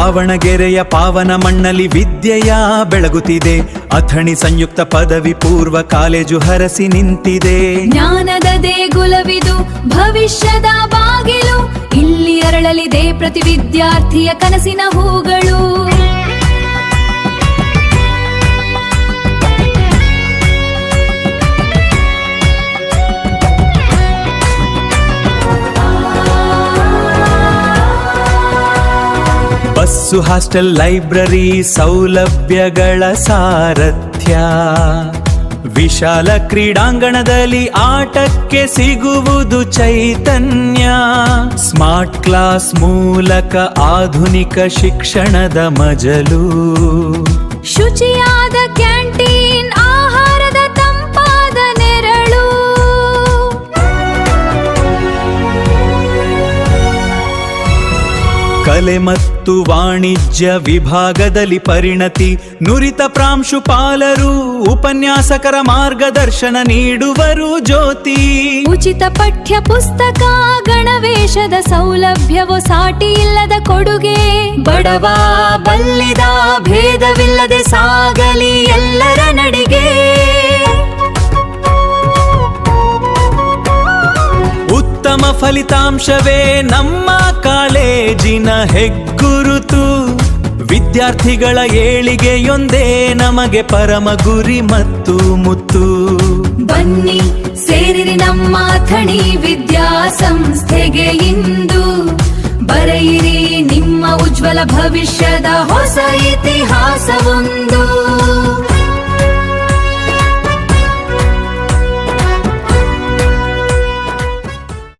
ದಾವಣಗೆರೆಯ ಪಾವನ ಮಣ್ಣಲ್ಲಿ ವಿದ್ಯೆಯ ಬೆಳಗುತ್ತಿದೆ. ಅಥಣಿ ಸಂಯುಕ್ತ ಪದವಿ ಪೂರ್ವ ಕಾಲೇಜು ಹರಸಿ ನಿಂತಿದೆ. ಜ್ಞಾನದ ದೇಗುಲವಿದು ಭವಿಷ್ಯದ ಬಾಗಿಲು, ಇಲ್ಲಿ ಅರಳಲಿದೆ ಪ್ರತಿ ವಿದ್ಯಾರ್ಥಿಯ ಕನಸಿನ ಹೂಗಳು. ಬಸ್ಸು, ಹಾಸ್ಟೆಲ್, ಲೈಬ್ರರಿ ಸೌಲಭ್ಯಗಳ ಸಾರಥ್ಯ. ವಿಶಾಲ ಕ್ರೀಡಾಂಗಣದಲ್ಲಿ ಆಟಕ್ಕೆ ಸಿಗುವುದು ಚೈತನ್ಯ. ಸ್ಮಾರ್ಟ್ ಕ್ಲಾಸ್ ಮೂಲಕ ಆಧುನಿಕ ಶಿಕ್ಷಣದ ಮಜಲು. ಶುಚಿಯಾದ ಕ್ಯಾಂಟೀನ್, ಆಹಾರದ ತಂಪಾದ ನೆರಳು. ಕಲೆ ಮತ್ತು ವಾಣಿಜ್ಯ ವಿಭಾಗದಲ್ಲಿ ಪರಿಣತಿ. ನುರಿತ ಪ್ರಾಂಶುಪಾಲರು ಉಪನ್ಯಾಸಕರ ಮಾರ್ಗದರ್ಶನ ನೀಡುವರು ಜ್ಯೋತಿ. ಉಚಿತ ಪಠ್ಯ ಪುಸ್ತಕ, ಗಣವೇಶದ ಸೌಲಭ್ಯವೋ ಸಾಟಿ ಇಲ್ಲದ ಕೊಡುಗೆ. ಬಡವ ಬಲ್ಲಿದ ಭೇದವಿಲ್ಲದೆ ಸಾಗಲಿ ಎಲ್ಲರ ನಡಿಗೆ. ಉತ್ತಮ ಫಲಿತಾಂಶವೇ ನಮ್ಮ ಕಾಲೇಜಿನ ಹೆಗ್ಗುರುತು. ವಿದ್ಯಾರ್ಥಿಗಳ ಏಳಿಗೆಯೊಂದೇ ನಮಗೆ ಪರಮ ಗುರಿ ಮತ್ತು ಮುತ್ತು. ಬನ್ನಿ ಸೇರಿರಿ ನಮ್ಮ ಅಥಣಿ ವಿದ್ಯಾಸಂಸ್ಥೆಗೆ ಇಂದು. ಬರೆಯಿರಿ ನಿಮ್ಮ ಉಜ್ವಲ ಭವಿಷ್ಯದ ಹೊಸ ಇತಿಹಾಸವೊಂದು.